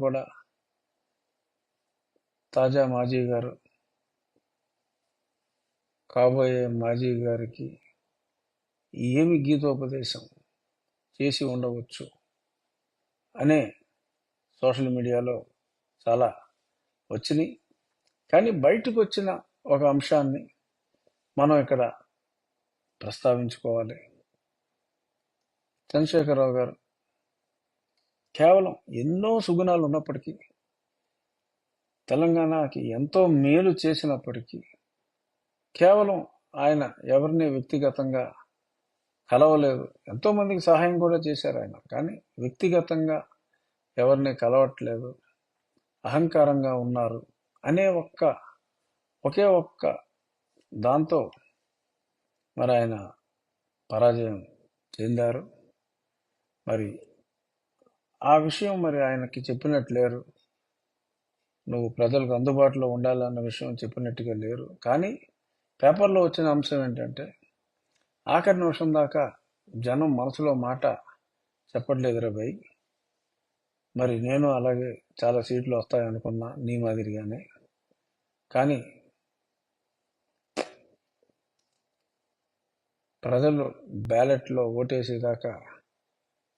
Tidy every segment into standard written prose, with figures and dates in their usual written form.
కూడా తాజా మాజీ గారు కాబోయే మాజీ గారికి ఏమి గీతోపదేశం చేసి ఉండవచ్చు అనే సోషల్ మీడియాలో చాలా వచ్చినాయి. కానీ బయటకు వచ్చిన ఒక అంశాన్ని మనం ఇక్కడ ప్రస్తావించుకోవాలి. చంద్రశేఖరరావు గారు కేవలం ఎన్నో సుగుణాలు ఉన్నప్పటికీ, తెలంగాణకి ఎంతో మేలు చేసినప్పటికీ, కేవలం ఆయన ఎవరిని వ్యక్తిగతంగా కలవలేదు. ఎంతో మందికి సహాయం కూడా చేశారు ఆయన, కానీ వ్యక్తిగతంగా ఎవరిని కలవట్లేదు, అహంకారంగా ఉన్నారు అనే ఒకే ఒక్క దాంతో మరి ఆయన పరాజయం చెందారు. మరి ఆ విషయం మరి ఆయనకి చెప్పినట్టు లేరు. నువ్వు ప్రజలకు అందుబాటులో ఉండాలన్న విషయం చెప్పినట్టుగా లేరు. కానీ పేపర్లో వచ్చిన అంశం ఏంటంటే, ఆఖరి నిమిషం దాకా జనం మనసులో మాట చెప్పట్లేదురా భయ్, మరి నేను అలాగే చాలా సీట్లు వస్తాయనుకున్నా నీ మాదిరిగానే, కానీ ప్రజలు బ్యాలెట్లో ఓటేసేదాకా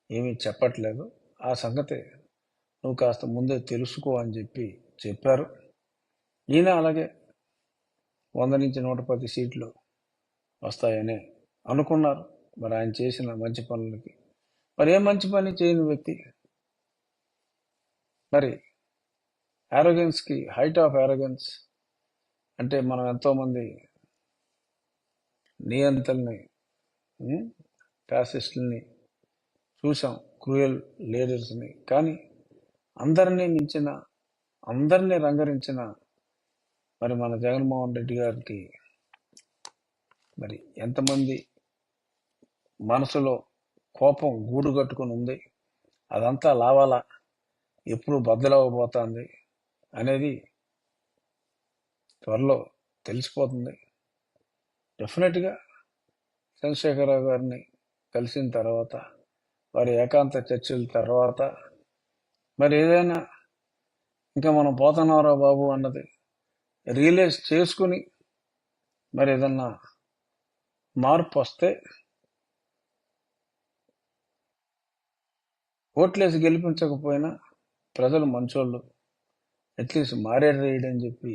ఏమీ చెప్పట్లేదు. ఆ సంగతి నువ్వు కాస్త ముందే తెలుసుకో అని చెప్పారు. ఈయన అలాగే 100 నుంచి 110 సీట్లు వస్తాయని అనుకున్నారు. మరి ఆయన చేసిన మంచి పనులకి మరి ఏం మంచి పని చేయని వ్యక్తి, మరి ఆరోగెన్స్కి హైట్ ఆఫ్ ఆరోగెన్స్ అంటే మనం ఎంతోమంది నియంతల్ని, ఫ్యాసిస్టుల్ని చూసాం, క్రూయల్ లీడర్స్ని. కానీ అందరినీ మించిన, అందరినీ రంగరించిన మరి మన జగన్మోహన్ రెడ్డి గారికి మరి ఎంతమంది మనసులో కోపం గూడు కట్టుకుని ఉంది, అదంతా లావాలా, ఎప్పుడు బద్దలవ్వబోతుంది అనేది త్వరలో తెలిసిపోతుంది. డెఫినెట్గా చంద్రశేఖరరావు గారిని కలిసిన తర్వాత, వారి ఏకాంత చర్చల తర్వాత మరి ఏదైనా ఇంకా మనం పోతున్నారా బాబు అన్నది రియలైజ్ చేసుకుని మరి ఏదన్నా మార్పు వస్తే, ఓట్లేసి గెలిపించకపోయినా ప్రజలు మంచోళ్ళు, అట్లీస్ట్ మారేయడని చెప్పి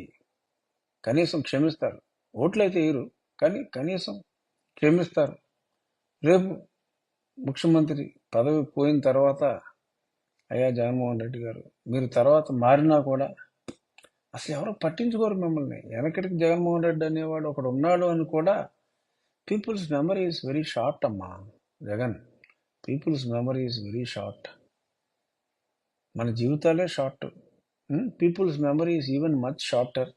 కనీసం క్షమిస్తారు. ఓట్లయితే వేయరు, కానీ కనీసం క్షమిస్తారు. రేపు ముఖ్యమంత్రి పదవి పోయిన తర్వాత, అయ్యా జగన్మోహన్ రెడ్డి గారు, మీరు తర్వాత మారినా కూడా అసలు ఎవరో పట్టించుకోరు మిమ్మల్ని. వెనకటికి జగన్మోహన్ రెడ్డి అనేవాడు ఒకడు ఉన్నాడు అని కూడా, people's memory is very short అమ్మా Jagan. People's memory is very short. మన జీవితాలే short, people's memory is even much shorter.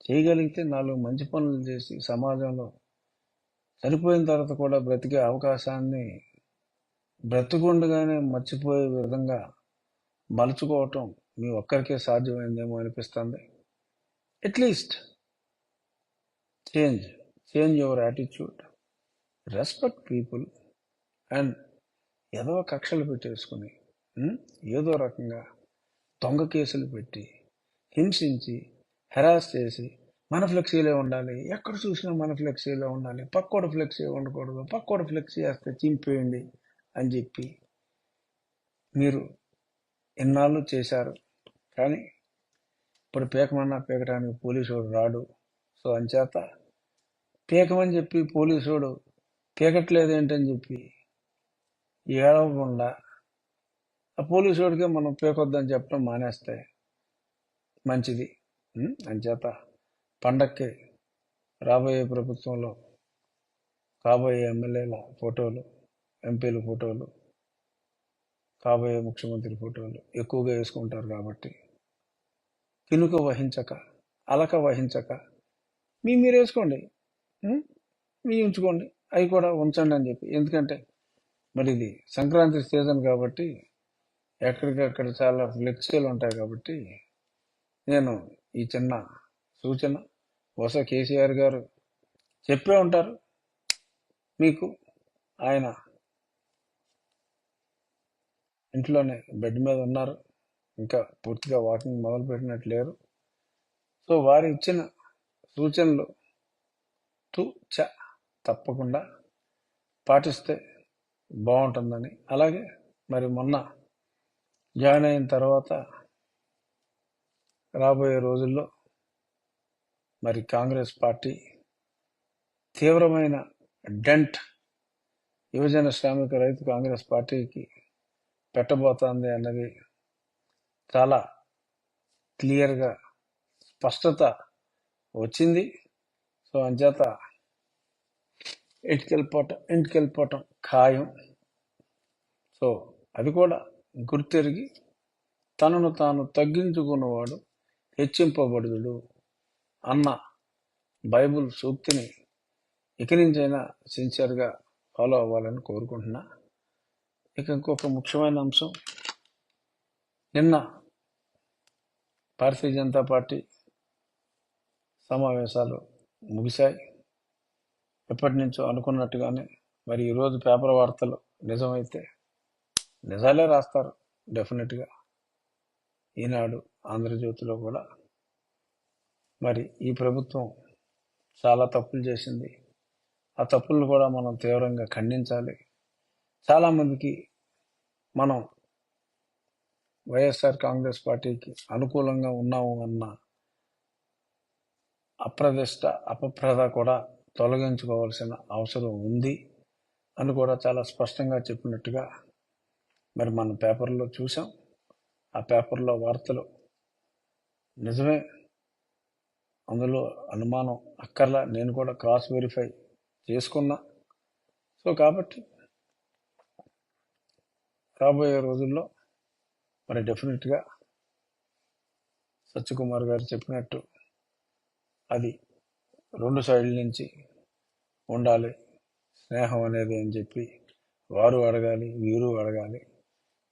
చేయగలిగితే 4 మంచి పనులు చేసి సమాజంలో చనిపోయిన తర్వాత కూడా బ్రతికే అవకాశాన్ని బ్రతుకుండగానే మర్చిపోయే విధంగా మలుచుకోవటం మీ ఒక్కరికే సాధ్యమైందేమో అనిపిస్తుంది. At least change your attitude, respect people. And ఏదో కక్షలు పెట్టేసుకుని ఏదో రకంగా దొంగ కేసులు పెట్టి హింసించి హెరాస్ చేసి మన ఫ్లెక్సీలే ఉండాలి, ఎక్కడ చూసినా మన ఫ్లెక్సీలే ఉండాలి, పక్కోడు ఫ్లెక్సీ ఉండకూడదు, పక్కోడు ఫ్లెక్సీ వేస్తే చింపేయండి అని చెప్పి మీరు ఎన్నాళ్ళు చేశారు. కానీ ఇప్పుడు పీకమన్నా పీకడానికి పోలీసుడు రాడు. సో అంచేత పీకమని చెప్పి పోలీసుడు పీకట్లేదు ఏంటని చెప్పి ఏడవకుండా ఆ పోలీసుడికే మనం పీకొద్దని చెప్పడం మానేస్తే మంచిది. అంచేత పండక్కి రాబోయే ప్రభుత్వంలో కాబోయే ఎమ్మెల్యేల ఫోటోలు, ఎంపీల ఫోటోలు, కాబోయే ముఖ్యమంత్రి ఫోటోలు ఎక్కువగా వేసుకుంటారు. కాబట్టి కినుక వహించక, అలక వహించక మీరు వేసుకోండి, మీ ఉంచుకోండి, అవి కూడా ఉంచండి అని చెప్పి. ఎందుకంటే మరి ఇది సంక్రాంతి సీజన్ కాబట్టి ఎక్కడికక్కడ చాలా ఫ్లెక్సీలు ఉంటాయి. కాబట్టి నేను ఈ చిన్న సూచన, బహుశా కేసీఆర్ గారు చెప్పే ఉంటారు మీకు, ఆయన ఇంట్లోనే బెడ్ మీద ఉన్నారు, ఇంకా పూర్తిగా వాకింగ్ మొదలుపెట్టినట్టు లేరు. సో వారు ఇచ్చిన సూచనలు తప్పకుండా పాటిస్తే బాగుంటుందని, అలాగే మరి మొన్న జాయిన్ అయిన తర్వాత రాబోయే రోజుల్లో మరి కాంగ్రెస్ పార్టీ తీవ్రమైన డెంట్ యువజన శ్రామిక రైతు కాంగ్రెస్ పార్టీకి పెట్టబోతోంది అన్నది చాలా క్లియర్గా స్పష్టత వచ్చింది. సో అంచేత ఇంటికెళ్ళిపోవటం ఖాయం. సో అది కూడా గుర్తెరిగి తనను తాను తగ్గించుకున్నవాడు హెచ్చింపబడుదుడు అన్న బైబుల్ సూక్తిని ఇక నుంచైనా సిన్సియర్గా ఫాలో అవ్వాలని కోరుకుంటున్నా. ఇక ఇంకొక ముఖ్యమైన అంశం, నిన్న భారతీయ జనతా పార్టీ సమావేశాలు ముగిశాయి. ఎప్పటి నుంచో అనుకున్నట్టుగానే మరి ఈరోజు పేపర్ వార్తలు నిజమైతే నిజాలే రాస్తారు డెఫినెట్గా. ఈనాడు, ఆంధ్రజ్యోతిలో కూడా మరి ఈ ప్రభుత్వం చాలా తప్పులు చేసింది. ఆ తప్పులను కూడా మనం తీవ్రంగా ఖండించాలి. చాలామందికి మనం వైఎస్ఆర్ కాంగ్రెస్ పార్టీకి అనుకూలంగా ఉన్నాము అన్న అపప్రద కూడా తొలగించుకోవాల్సిన అవసరం ఉంది అని కూడా చాలా స్పష్టంగా చెప్పినట్టుగా మరి మన పేపర్లో చూసాం. ఆ పేపర్లో వార్తలు నిజమే, అందులో అనుమానం అక్కర్లా. నేను కూడా క్రాస్ వెరిఫై చేసుకున్నా. సో కాబట్టి రాబోయే రోజుల్లో మరి డెఫినెట్గా సత్యకుమార్ గారు చెప్పినట్టు అది 2 సైడ్ల నుంచి ఉండాలి స్నేహం అనేది అని చెప్పి వారు అడగాలి, వీరు అడగాలి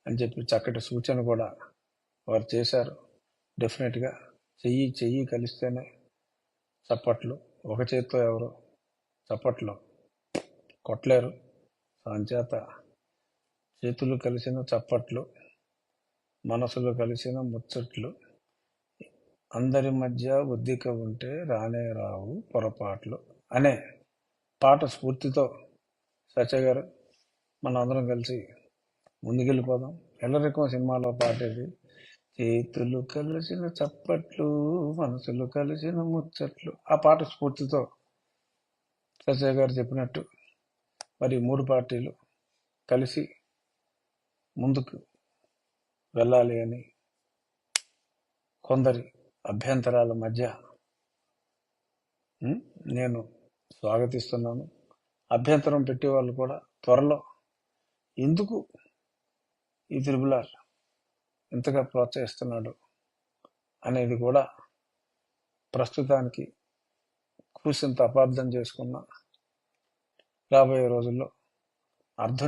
అని చెప్పి చక్కటి సూచన కూడా వారు చేశారు. డెఫినెట్గా చెయ్యి కలిస్తేనే చప్పట్లు, ఒక చేత్తో ఎవరు చప్పట్లు కొట్టలేరు. అంచేత చేతులు కలిసిన చప్పట్లు, మనసులు కలిసిన ముచ్చట్లు, అందరి మధ్య ఉద్దిక ఉంటే రానే రావు పొరపాట్లు అనే పాట స్ఫూర్తితో సత్య గారు మన అందరం కలిసి ముందుకెళ్ళిపోదాం. ఎల్లరికం సినిమాలో పాట ఇది. చేతులు కలిసిన చప్పట్లు, మనసులు కలిసిన ముచ్చట్లు. ఆ పాట స్ఫూర్తితో సత్య గారు చెప్పినట్టు మరి 3 పార్టీలు కలిసి ముందుకు వెళ్ళాలి అని కొందరి అభ్యంతరాల మధ్య నేను స్వాగతిస్తున్నాను. అభ్యంతరం పెట్టే వాళ్ళు కూడా త్వరలో ఎందుకు ఈ త్రిపుల్ ఇంతగా ప్రోత్సహిస్తున్నాడు అనేది కూడా ప్రస్తుతానికి కూసింత అపార్థం చేసుకున్న రాబోయే రోజుల్లో అర్థం